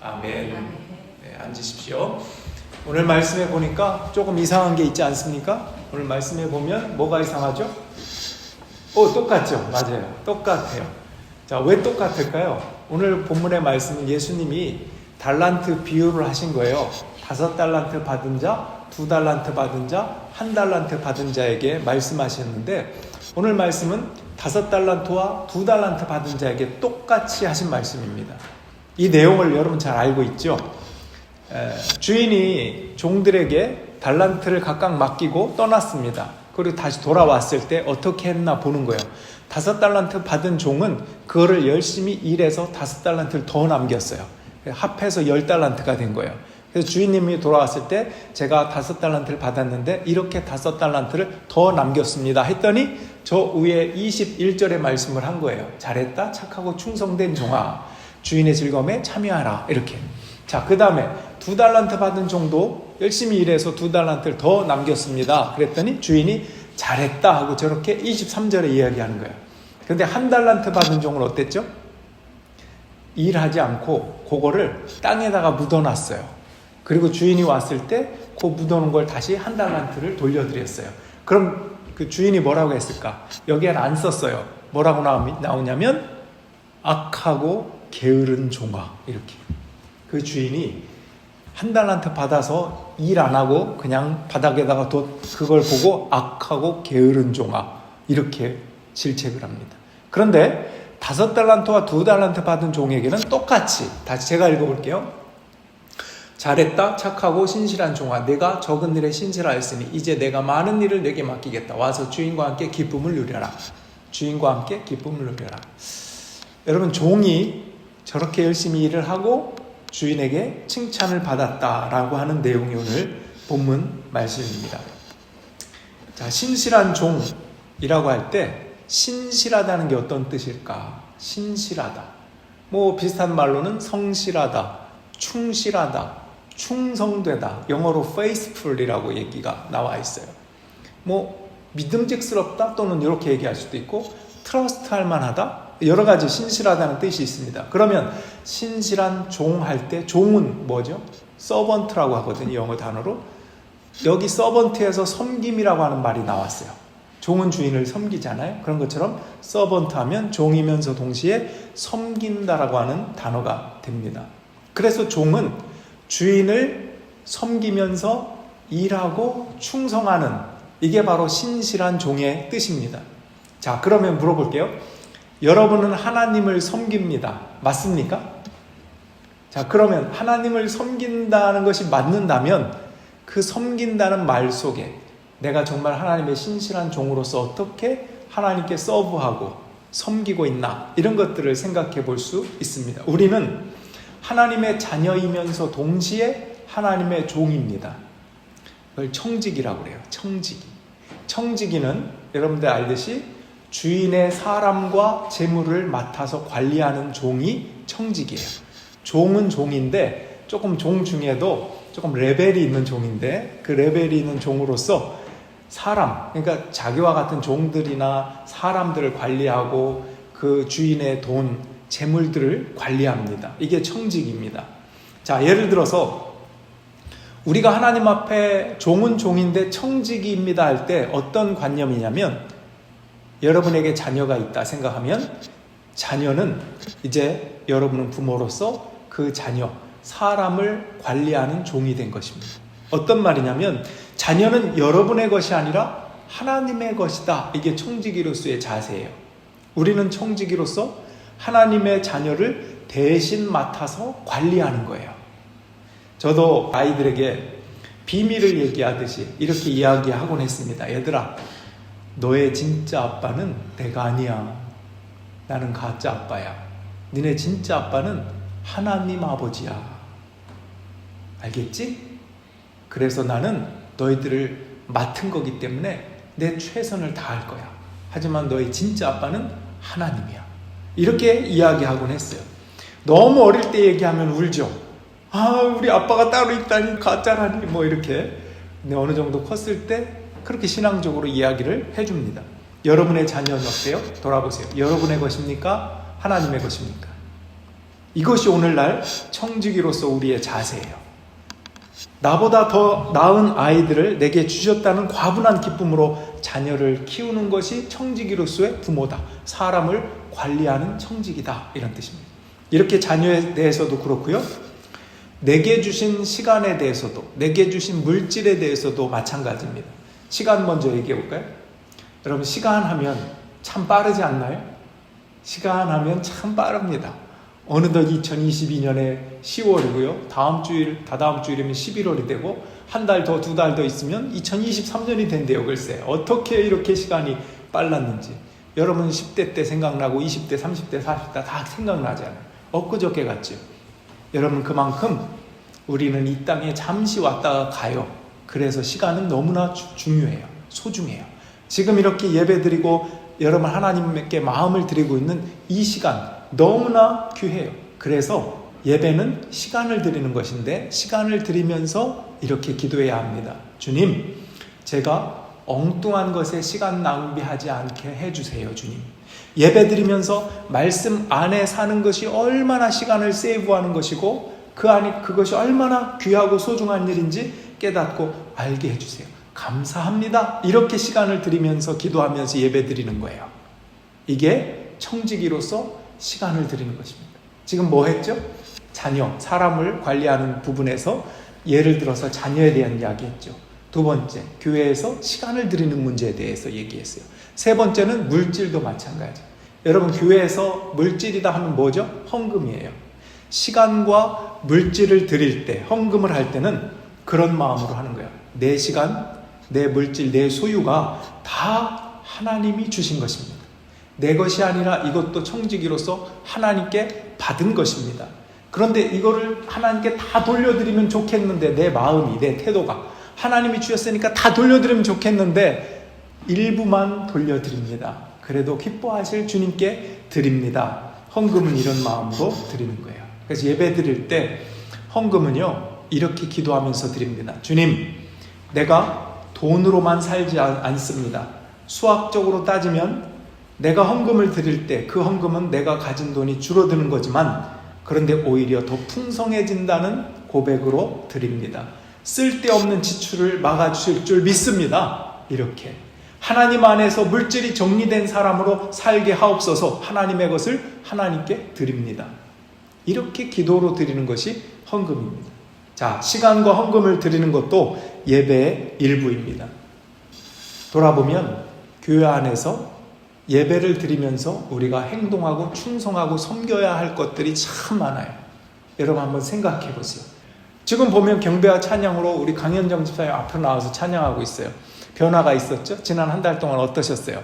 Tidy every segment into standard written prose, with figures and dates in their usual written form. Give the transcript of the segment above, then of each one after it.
아멘. 네, 앉으십시오. 오늘 말씀해 보니까 조금 이상한 게 있지 않습니까? 오늘 말씀해 보면 뭐가 이상하죠? 똑같죠? 맞아요. 똑같아요. 자, 왜 똑같을까요? 오늘 본문의 말씀은 예수님이 달란트 비유를 하신 거예요. 5달란트 받은 자, 2달란트 받은 자, 1달란트 받은 자에게 말씀하셨는데, 오늘 말씀은 5달란트와 2달란트 받은 자에게 똑같이 하신 말씀입니다. 이 내용을 여러분 잘 알고 있죠? 주인이 종들에게 달란트를 각각 맡기고 떠났습니다. 그리고 다시 돌아왔을 때 어떻게 했나 보는 거예요. 5달란트 받은 종은 그거를 열심히 일해서 5달란트를 더 남겼어요. 합해서 10달란트가 된 거예요. 그래서 주인님이 돌아왔을 때 제가 5달란트를 받았는데 이렇게 5달란트를 더 남겼습니다 했더니 저 위에 21절의 말씀을 한 거예요. 잘했다, 착하고 충성된 종아, 주인의 즐거움에 참여하라. 이렇게. 자, 그 다음에 2달란트 받은 종도 열심히 일해서 2달란트를 더 남겼습니다. 그랬더니 주인이 잘했다 하고 저렇게 23절에 이야기하는 거예요. 그런데 1달란트 받은 종은 어땠죠? 일하지 않고 그거를 땅에다가 묻어놨어요. 그리고 주인이 왔을 때 그 묻어놓은 걸 다시 1달란트를 돌려드렸어요. 그럼 그 주인이 뭐라고 했을까? 여기에는 안 썼어요. 뭐라고 나오냐면 악하고 게으른 종아, 이렇게. 그 주인이 1달란트 받아서 일 안 하고 그냥 바닥에다가 그걸 보고 악하고 게으른 종아, 이렇게 질책을 합니다. 그런데 5달란트와 2달란트 받은 종에게는 똑같이, 다시 제가 읽어볼게요. 잘했다, 착하고 신실한 종아, 내가 적은 일에 신실하였으니 이제 내가 많은 일을 내게 맡기겠다. 와서 주인과 함께 기쁨을 누려라. 주인과 함께 기쁨을 누려라. 여러분, 종이 저렇게 열심히 일을 하고 주인에게 칭찬을 받았다라고 하는 내용이 오늘 본문 말씀입니다. 자, 신실한 종이라고 할 때 신실하다는 게 어떤 뜻일까? 신실하다. 비슷한 말로는 성실하다, 충실하다, 충성되다. 영어로 faithful이라고 얘기가 나와 있어요. 믿음직스럽다 또는 이렇게 얘기할 수도 있고 트러스트할 만하다. 여러 가지 신실하다는 뜻이 있습니다. 그러면 신실한 종 할 때 종은 뭐죠? 서번트라고 하거든요. 영어 단어로. 여기 서번트에서 섬김이라고 하는 말이 나왔어요. 종은 주인을 섬기잖아요. 그런 것처럼 서번트 하면 종이면서 동시에 섬긴다라고 하는 단어가 됩니다. 그래서 종은 주인을 섬기면서 일하고 충성하는, 이게 바로 신실한 종의 뜻입니다. 자, 그러면 물어볼게요. 여러분은 하나님을 섬깁니다. 맞습니까? 자, 그러면 하나님을 섬긴다는 것이 맞는다면 그 섬긴다는 말 속에 내가 정말 하나님의 신실한 종으로서 어떻게 하나님께 서브하고 섬기고 있나, 이런 것들을 생각해 볼 수 있습니다. 우리는 하나님의 자녀이면서 동시에 하나님의 종입니다. 그걸 청지기라고 그래요. 청지기. 청지기는 여러분들 알듯이 주인의 사람과 재물을 맡아서 관리하는 종이 청지기예요. 종은 종인데 조금 종 중에도 조금 레벨이 있는 종인데, 그 레벨이 있는 종으로서 사람, 그러니까 자기와 같은 종들이나 사람들을 관리하고 그 주인의 돈, 재물들을 관리합니다. 이게 청직입니다. 자, 예를 들어서 우리가 하나님 앞에 종은 종인데 청직입니다 할 때 어떤 관념이냐면, 여러분에게 자녀가 있다 생각하면 자녀는 이제 여러분은 부모로서 그 자녀, 사람을 관리하는 종이 된 것입니다. 어떤 말이냐면 자녀는 여러분의 것이 아니라 하나님의 것이다. 이게 청지기로서의 자세예요. 우리는 청지기로서 하나님의 자녀를 대신 맡아서 관리하는 거예요. 저도 아이들에게 비밀을 얘기하듯이 이렇게 이야기하곤 했습니다. 얘들아, 너의 진짜 아빠는 내가 아니야. 나는 가짜 아빠야. 니네 진짜 아빠는 하나님 아버지야. 알겠지? 그래서 나는 너희들을 맡은 거기 때문에 내 최선을 다할 거야. 하지만 너희 진짜 아빠는 하나님이야. 이렇게 이야기하곤 했어요. 너무 어릴 때 얘기하면 울죠. 우리 아빠가 따로 있다니, 가짜라니, 이렇게. 근데 어느 정도 컸을 때 그렇게 신앙적으로 이야기를 해줍니다. 여러분의 자녀는 어때요? 돌아보세요. 여러분의 것입니까? 하나님의 것입니까? 이것이 오늘날 청지기로서 우리의 자세예요. 나보다 더 나은 아이들을 내게 주셨다는 과분한 기쁨으로 자녀를 키우는 것이 청지기로서의 부모다. 사람을 관리하는 청지기다. 이런 뜻입니다. 이렇게 자녀에 대해서도 그렇고요. 내게 주신 시간에 대해서도, 내게 주신 물질에 대해서도 마찬가지입니다. 시간 먼저 얘기해 볼까요? 여러분, 시간 하면 참 빠르지 않나요? 시간 하면 참 빠릅니다. 어느덧 2022년에 10월이고요. 다다음 주일이면 11월이 되고, 한 달 더, 두 달 더 있으면 2023년이 된대요, 글쎄. 어떻게 이렇게 시간이 빨랐는지. 여러분 10대 때 생각나고 20대, 30대, 40대 다 생각나잖아요. 엊그저께 같죠. 여러분, 그만큼 우리는 이 땅에 잠시 왔다가 가요. 그래서 시간은 너무나 중요해요. 소중해요. 지금 이렇게 예배드리고 여러분 하나님께 마음을 드리고 있는 이 시간 너무나 귀해요. 그래서 예배는 시간을 드리는 것인데, 시간을 드리면서 이렇게 기도해야 합니다. 주님, 제가 엉뚱한 것에 시간 낭비하지 않게 해주세요. 주님, 예배 드리면서 말씀 안에 사는 것이 얼마나 시간을 세이브하는 것이고 그것이 얼마나 귀하고 소중한 일인지 깨닫고 알게 해주세요. 감사합니다. 이렇게 시간을 드리면서 기도하면서 예배 드리는 거예요. 이게 청지기로서 시간을 드리는 것입니다. 지금 뭐 했죠? 자녀, 사람을 관리하는 부분에서 예를 들어서 자녀에 대한 이야기 했죠. 두 번째, 교회에서 시간을 드리는 문제에 대해서 얘기했어요. 세 번째는 물질도 마찬가지. 여러분, 교회에서 물질이다 하면 뭐죠? 헌금이에요. 시간과 물질을 드릴 때, 헌금을 할 때는 그런 마음으로 하는 거예요. 내 시간, 내 물질, 내 소유가 다 하나님이 주신 것입니다. 내 것이 아니라 이것도 청지기로서 하나님께 받은 것입니다. 그런데 이거를 하나님께 다 돌려드리면 좋겠는데, 내 마음이, 내 태도가 하나님이 주셨으니까 다 돌려드리면 좋겠는데 일부만 돌려드립니다. 그래도 기뻐하실 주님께 드립니다. 헌금은 이런 마음으로 드리는 거예요. 그래서 예배 드릴 때 헌금은요, 이렇게 기도하면서 드립니다. 주님, 내가 돈으로만 살지 않습니다. 수학적으로 따지면 내가 헌금을 드릴 때 그 헌금은 내가 가진 돈이 줄어드는 거지만, 그런데 오히려 더 풍성해진다는 고백으로 드립니다. 쓸데없는 지출을 막아주실 줄 믿습니다. 이렇게 하나님 안에서 물질이 정리된 사람으로 살게 하옵소서. 하나님의 것을 하나님께 드립니다. 이렇게 기도로 드리는 것이 헌금입니다. 자, 시간과 헌금을 드리는 것도 예배의 일부입니다. 돌아보면 교회 안에서 예배를 드리면서 우리가 행동하고 충성하고 섬겨야 할 것들이 참 많아요. 여러분 한번 생각해 보세요. 지금 보면 경배와 찬양으로 우리 강현정 집사님 앞으로 나와서 찬양하고 있어요. 변화가 있었죠? 지난 한 달 동안 어떠셨어요?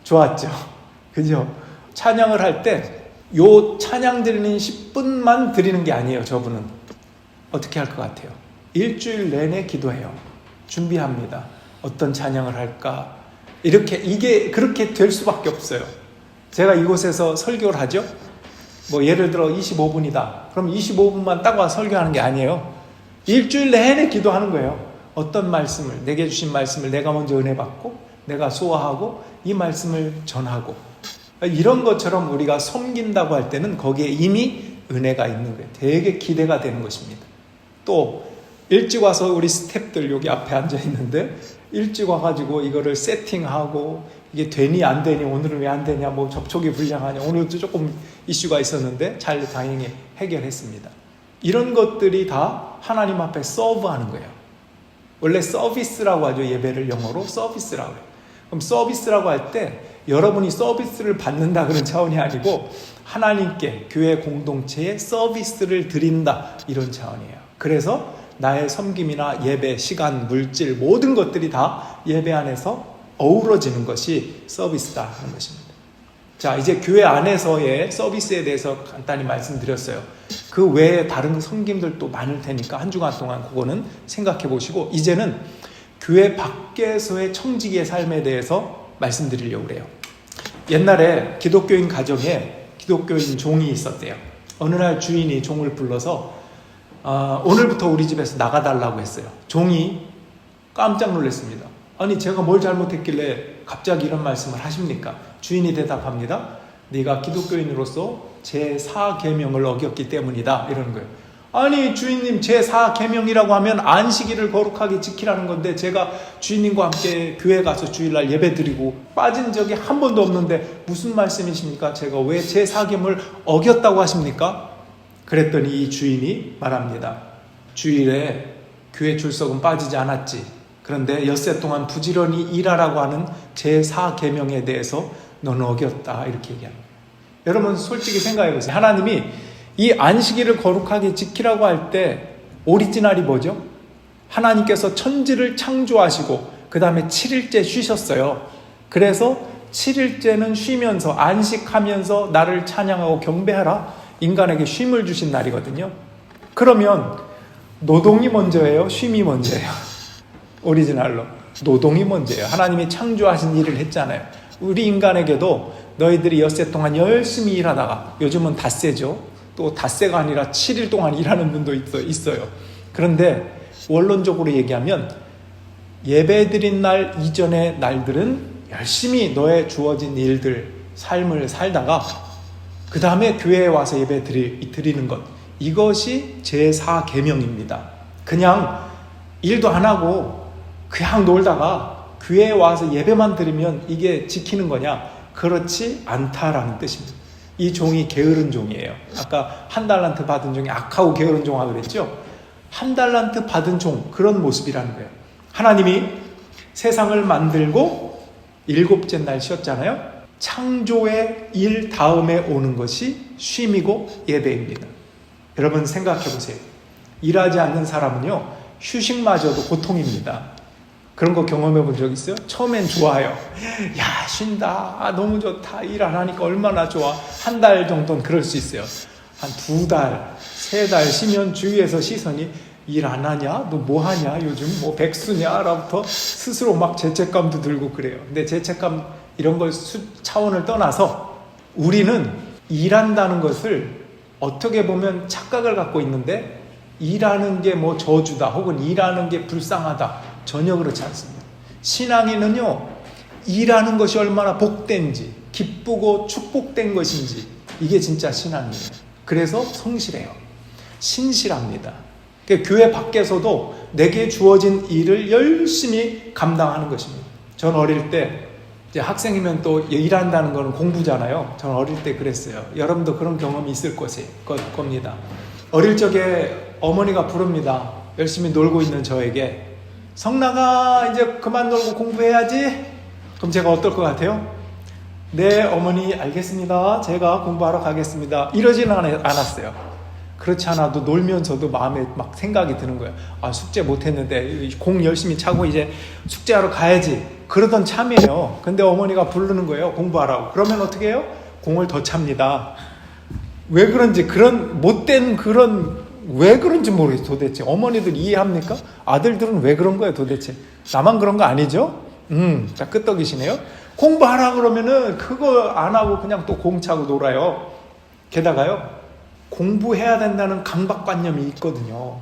좋았죠? 그죠? 찬양을 할 때 요 찬양 드리는 10분만 드리는 게 아니에요. 저분은 어떻게 할 것 같아요? 일주일 내내 기도해요. 준비합니다. 어떤 찬양을 할까? 이게 그렇게 될 수밖에 없어요. 제가 이곳에서 설교를 하죠. 뭐 예를 들어 25분이다. 그럼 25분만 딱 와서 설교하는 게 아니에요. 일주일 내내 기도하는 거예요. 어떤 말씀을, 내게 주신 말씀을 내가 먼저 은혜 받고 내가 소화하고 이 말씀을 전하고, 이런 것처럼 우리가 섬긴다고 할 때는 거기에 이미 은혜가 있는 거예요. 되게 기대가 되는 것입니다. 또 일찍 와서 우리 스태프들 여기 앞에 앉아 있는데, 일찍 와가지고 이거를 세팅하고 이게 되니 안 되니, 오늘은 왜 안 되냐, 뭐 접촉이 불량하냐, 오늘도 조금 이슈가 있었는데 잘 다행히 해결했습니다. 이런 것들이 다 하나님 앞에 서브하는 거예요. 원래 서비스라고 하죠. 예배를 영어로 서비스라고 해요. 그럼 서비스라고 할 때 여러분이 서비스를 받는다 그런 차원이 아니고 하나님께, 교회 공동체에 서비스를 드린다, 이런 차원이에요. 그래서 나의 섬김이나 예배, 시간, 물질, 모든 것들이 다 예배 안에서 어우러지는 것이 서비스다 하는 것입니다. 자, 이제 교회 안에서의 서비스에 대해서 간단히 말씀드렸어요. 그 외에 다른 섬김들도 많을 테니까 한 주간 동안 그거는 생각해 보시고, 이제는 교회 밖에서의 청지기의 삶에 대해서 말씀드리려고 그래요. 옛날에 기독교인 가정에 기독교인 종이 있었대요. 어느 날 주인이 종을 불러서 오늘부터 우리 집에서 나가달라고 했어요. 종이 깜짝 놀랐습니다. 아니, 제가 뭘 잘못했길래 갑자기 이런 말씀을 하십니까? 주인이 대답합니다. 네가 기독교인으로서 제4계명을 어겼기 때문이다. 이러는 거예요. 아니 주인님, 제4계명이라고 하면 안식일을 거룩하게 지키라는 건데 제가 주인님과 함께 교회 가서 주일날 예배 드리고 빠진 적이 한 번도 없는데 무슨 말씀이십니까? 제가 왜 제4계명을 어겼다고 하십니까? 그랬더니 이 주인이 말합니다. 주일에 교회 출석은 빠지지 않았지. 그런데 엿새 동안 부지런히 일하라고 하는 제4계명에 대해서 너는 어겼다. 이렇게 얘기합니다. 여러분 솔직히 생각해 보세요. 하나님이 이 안식일을 거룩하게 지키라고 할 때 오리지널이 뭐죠? 하나님께서 천지를 창조하시고 그 다음에 7일째 쉬셨어요. 그래서 7일째는 쉬면서 안식하면서 나를 찬양하고 경배하라. 인간에게 쉼을 주신 날이거든요. 그러면 노동이 먼저예요? 쉼이 먼저예요? 오리지널로 노동이 먼저예요. 하나님이 창조하신 일을 했잖아요. 우리 인간에게도 너희들이 엿새 동안 열심히 일하다가, 요즘은 닷새죠. 또 닷새가 아니라 7일 동안 일하는 분도 있어요. 그런데 원론적으로 얘기하면 예배드린 날 이전의 날들은 열심히 너의 주어진 일들, 삶을 살다가 그 다음에 교회에 와서 예배 드리는 것, 이것이 제4계명입니다. 그냥 일도 안 하고 그냥 놀다가 교회에 와서 예배만 드리면 이게 지키는 거냐? 그렇지 않다라는 뜻입니다. 이 종이 게으른 종이에요. 아까 한 달란트 받은 종이 악하고 게으른 종아 그랬죠? 한 달란트 받은 종, 그런 모습이라는 거예요. 하나님이 세상을 만들고 7째 날 쉬었잖아요. 창조의 일 다음에 오는 것이 쉼이고 예배입니다. 여러분 생각해 보세요. 일하지 않는 사람은요, 휴식마저도 고통입니다. 그런 거 경험해 본 적 있어요? 처음엔 좋아요. 야, 쉰다. 아, 너무 좋다. 일 안 하니까 얼마나 좋아. 한 달 정도는 그럴 수 있어요. 한 2달, 3달 쉬면 주위에서 시선이 일 안 하냐? 너 뭐 하냐? 요즘 뭐 백수냐? 라부터 스스로 막 죄책감도 들고 그래요. 근데 죄책감 이런 걸 차원을 떠나서 우리는 일한다는 것을 어떻게 보면 착각을 갖고 있는데, 일하는 게 뭐 저주다 혹은 일하는 게 불쌍하다, 전혀 그렇지 않습니다. 신앙인은요, 일하는 것이 얼마나 복된지, 기쁘고 축복된 것인지, 이게 진짜 신앙이에요. 그래서 성실해요. 신실합니다. 그러니까 교회 밖에서도 내게 주어진 일을 열심히 감당하는 것입니다. 전 어릴 때, 이제 학생이면 또 일한다는 거는 공부잖아요. 전 어릴 때 그랬어요. 여러분도 그런 경험이 있을 겁니다. 어릴 적에 어머니가 부릅니다. 열심히 놀고 있는 저에게, 성락아 이제 그만 놀고 공부해야지. 그럼 제가 어떨 것 같아요? 네 어머니 알겠습니다. 제가 공부하러 가겠습니다. 이러지는 않았어요. 그렇지 않아도 놀면서도 마음에 막 생각이 드는 거예요. 아, 숙제 못했는데 공 열심히 차고 이제 숙제하러 가야지. 그러던 참이에요. 근데 어머니가 부르는 거예요. 공부하라고. 그러면 어떻게 해요? 공을 더 찹니다. 왜 그런지, 그런 못된 그런, 왜 그런지 모르겠어요. 도대체 어머니들 이해합니까? 아들들은 왜 그런 거예요 도대체? 나만 그런 거 아니죠? 자, 끄떡이시네요. 공부하라 그러면은 그거 안 하고 그냥 또 공 차고 놀아요. 게다가요, 공부해야 된다는 강박관념이 있거든요.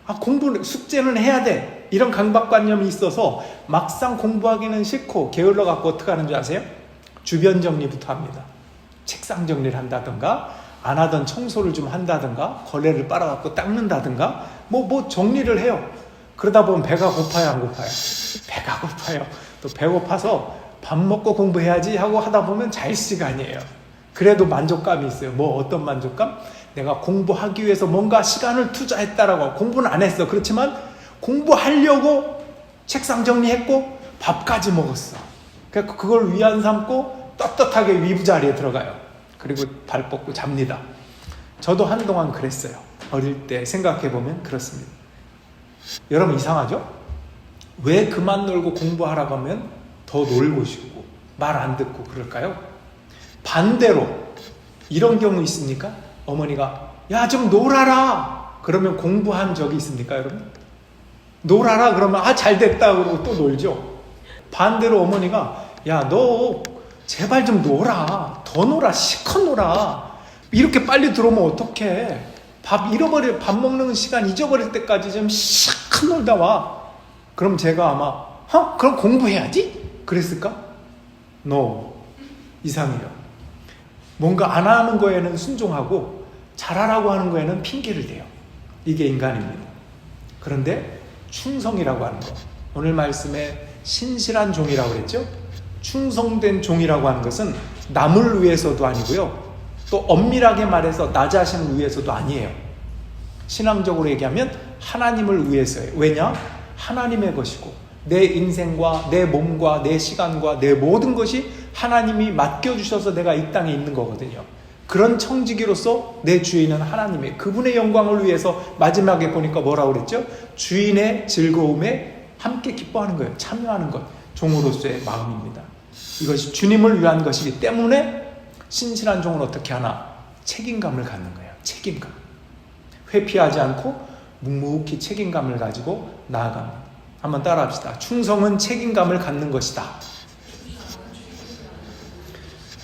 아, 숙제는 해야 돼, 이런 강박관념이 있어서 막상 공부하기는 싫고 게을러 갖고 어떻게 하는 줄 아세요? 주변 정리부터 합니다. 책상 정리를 한다든가, 안 하던 청소를 좀 한다든가, 걸레를 빨아갖고 닦는다든가, 뭐 정리를 해요. 그러다 보면 배가 고파요, 안 고파요? 배가 고파요. 또 배고파서 밥 먹고 공부해야지 하고 하다 보면 잘 시간이에요. 그래도 만족감이 있어요. 뭐 어떤 만족감? 내가 공부하기 위해서 뭔가 시간을 투자했다라고. 공부는 안 했어. 그렇지만 공부하려고 책상 정리했고 밥까지 먹었어. 그래서 그걸 위안 삼고 떳떳하게 위부 자리에 들어가요. 그리고 발 뻗고 잡니다. 저도 한동안 그랬어요. 어릴 때 생각해보면 그렇습니다. 여러분 이상하죠? 왜 그만 놀고 공부하라고 하면 더 놀고 싶고 말 안 듣고 그럴까요? 반대로 이런 경우 있습니까? 어머니가 야, 좀 놀아라 그러면 공부한 적이 있습니까, 여러분? 놀아라 그러면 아, 잘 됐다 그러고 또 놀죠. 반대로 어머니가 야, 너 제발 좀 놀아, 더 놀아, 실컷 놀아, 이렇게 빨리 들어오면 어떡해, 밥 먹는 시간 잊어버릴 때까지 좀 실컷 놀다 와. 그럼 제가 아마 그럼 공부해야지? 그랬을까? No. 이상해요. 뭔가 안 하는 거에는 순종하고 잘하라고 하는 거에는 핑계를 대요. 이게 인간입니다. 그런데 충성이라고 하는 거, 오늘 말씀에 신실한 종이라고 그랬죠? 충성된 종이라고 하는 것은 남을 위해서도 아니고요, 또 엄밀하게 말해서 나 자신을 위해서도 아니에요. 신앙적으로 얘기하면 하나님을 위해서예요. 왜냐? 하나님의 것이고 내 인생과 내 몸과 내 시간과 내 모든 것이 하나님이 맡겨주셔서 내가 이 땅에 있는 거거든요. 그런 청지기로서 내 주인은 하나님의, 그분의 영광을 위해서 마지막에 보니까 뭐라고 그랬죠? 주인의 즐거움에 함께 기뻐하는 거예요. 참여하는 것, 종으로서의 마음입니다. 이것이 주님을 위한 것이기 때문에 신실한 종은 어떻게 하나? 책임감을 갖는 거예요. 책임감. 회피하지 않고 묵묵히 책임감을 가지고 나아갑니다. 한번 따라합시다. 충성은 책임감을 갖는 것이다.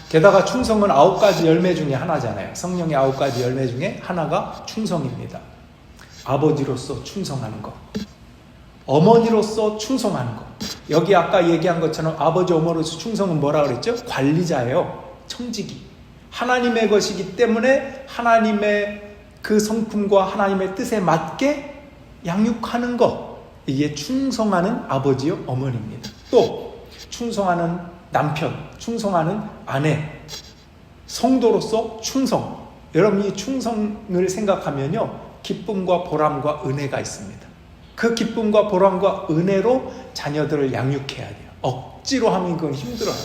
게다가 충성은 9가지 열매 중에 하나잖아요. 성령의 9가지 열매 중에 하나가 충성입니다. 아버지로서 충성하는 것, 어머니로서 충성하는 것. 여기 아까 얘기한 것처럼 아버지 어머니로서 충성은 뭐라 그랬죠? 관리자예요. 청지기. 하나님의 것이기 때문에 하나님의 그 성품과 하나님의 뜻에 맞게 양육하는 것, 이게 충성하는 아버지요 어머니입니다. 또 충성하는 남편, 충성하는 아내, 성도로서 충성. 여러분, 이 충성을 생각하면요, 기쁨과 보람과 은혜가 있습니다. 그 기쁨과 보람과 은혜로 자녀들을 양육해야 돼요. 억지로 하면 그건 힘들어요.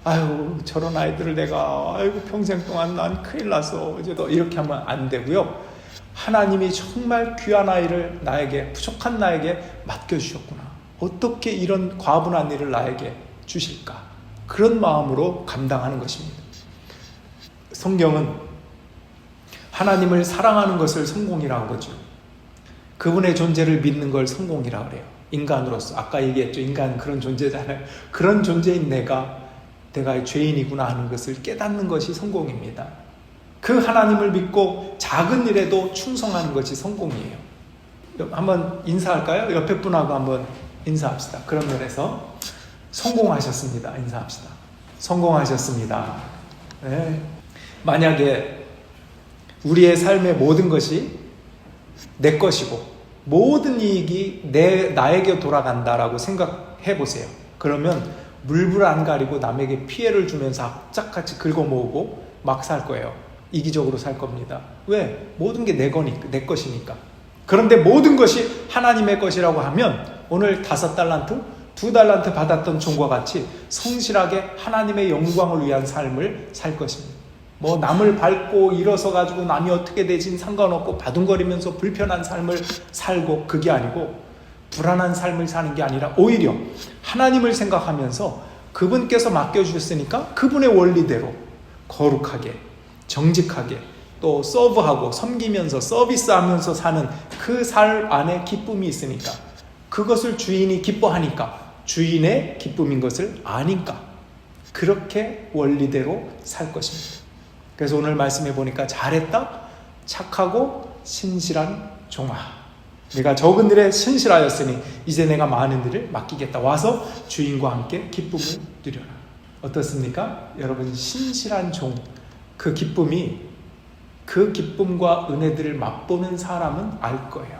아유, 저런 아이들을 내가 평생 동안 난 큰일 났어 어제도, 이렇게 하면 안 되고요. 하나님이 정말 귀한 아이를 나에게, 부족한 나에게 맡겨주셨구나. 어떻게 이런 과분한 일을 나에게 주실까? 그런 마음으로 감당하는 것입니다. 성경은 하나님을 사랑하는 것을 성공이라고 하죠. 그분의 존재를 믿는 걸 성공이라고 그래요. 인간으로서. 아까 얘기했죠. 인간은 그런 존재잖아요. 그런 존재인 내가 죄인이구나 하는 것을 깨닫는 것이 성공입니다. 그 하나님을 믿고 작은 일에도 충성하는 것이 성공이에요. 한번 인사할까요? 옆에 분하고 한번 인사합시다. 그런 면에서 성공하셨습니다. 인사합시다. 성공하셨습니다. 네. 만약에 우리의 삶의 모든 것이 내 것이고 모든 이익이 나에게 돌아간다라고 생각해 보세요. 그러면 물불 안 가리고 남에게 피해를 주면서 악착같이 긁어모으고 막 살 거예요. 이기적으로 살 겁니다. 왜? 모든 게 내 것이니까. 그런데 모든 것이 하나님의 것이라고 하면 오늘 5달란트, 2달란트 받았던 종과 같이 성실하게 하나님의 영광을 위한 삶을 살 것입니다. 뭐 남을 밟고 일어서 가지고 남이 어떻게 되진 상관없고 바둥거리면서 불편한 삶을 살고, 그게 아니고 불안한 삶을 사는 게 아니라 오히려 하나님을 생각하면서 그분께서 맡겨주셨으니까 그분의 원리대로 거룩하게, 정직하게, 또 서브하고 섬기면서 서비스하면서 사는 그 삶 안에 기쁨이 있으니까, 그것을 주인이 기뻐하니까, 주인의 기쁨인 것을 아니까 그렇게 원리대로 살 것입니다. 그래서 오늘 말씀해 보니까 잘했다, 착하고 신실한 종아, 내가 적은 일에 신실하였으니 이제 내가 많은 일을 맡기겠다. 와서 주인과 함께 기쁨을 누려라. 어떻습니까? 여러분, 신실한 종, 그 기쁨이, 그 기쁨과 은혜들을 맛보는 사람은 알 거예요.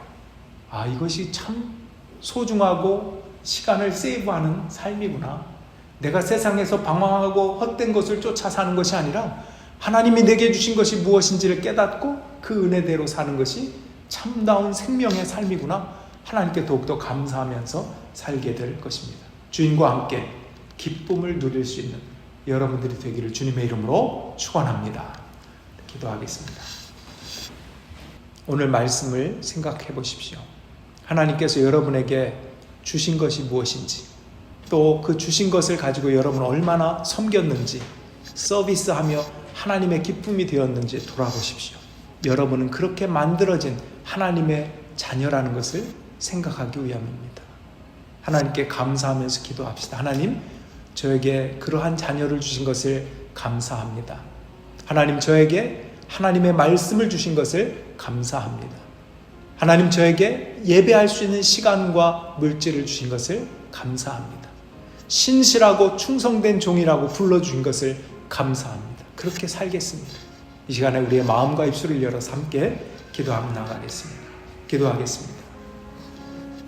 아, 이것이 참 소중하고 시간을 세이브하는 삶이구나. 내가 세상에서 방황하고 헛된 것을 쫓아 사는 것이 아니라 하나님이 내게 주신 것이 무엇인지를 깨닫고 그 은혜대로 사는 것이 참다운 생명의 삶이구나. 하나님께 더욱더 감사하면서 살게 될 것입니다. 주인과 함께 기쁨을 누릴 수 있는 여러분들이 되기를 주님의 이름으로 축원합니다. 기도하겠습니다. 오늘 말씀을 생각해 보십시오. 하나님께서 여러분에게 주신 것이 무엇인지, 또 그 주신 것을 가지고 여러분 얼마나 섬겼는지, 서비스하며 하나님의 기쁨이 되었는지 돌아보십시오. 여러분은 그렇게 만들어진 하나님의 자녀라는 것을 생각하기 위함입니다. 하나님께 감사하면서 기도합시다. 하나님, 저에게 그러한 자녀를 주신 것을 감사합니다. 하나님, 저에게 하나님의 말씀을 주신 것을 감사합니다. 하나님, 저에게 예배할 수 있는 시간과 물질을 주신 것을 감사합니다. 신실하고 충성된 종이라고 불러주신 것을 감사합니다. 그렇게 살겠습니다. 이 시간에 우리의 마음과 입술을 열어서 함께 기도하며 나가겠습니다. 기도하겠습니다.